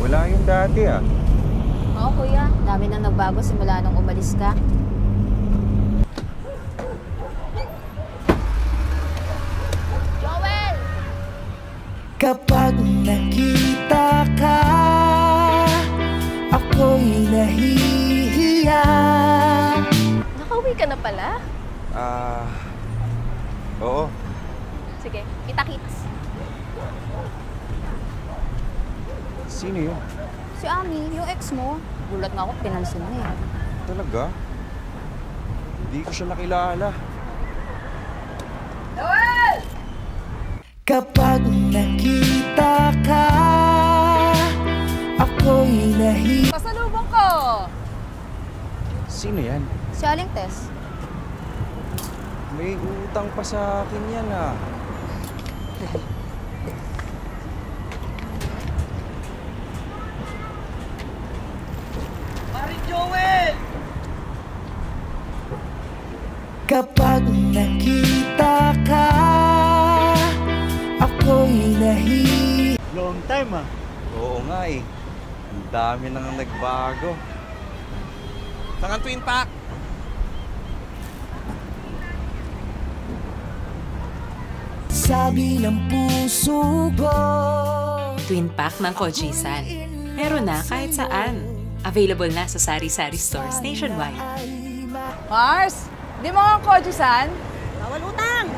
Wala yung dati ah. Oo, kuya. Dami nang nagbago simula nung umalis ka. Joel! Kapag nakita ka, ako'y nahihiya. Nakauwi ka na pala? Oo. Sige, kita-kits. Sino yun? Si Ami, yung ex mo. Gulat nga ako, pinansin na eh. Talaga? Hindi ko siya nakilala. Kapag nakita ka, ako'y nahihiya. Pasalubong ko! Sino yan? Si Aling Tess. May utang pa sa akin yan ah. Kapag nakita ka, ako'y nahihiya. Long time ah. Oo nga eh. Ang dami nang nagbago. Saan ang Twin Pack? Sabi ng puso ko, Twin Pack ng Kojisan. Meron na kahit saan. Available na sa sari-sari stores nationwide. Mars, di mo ang Kojisan? Bawal utang!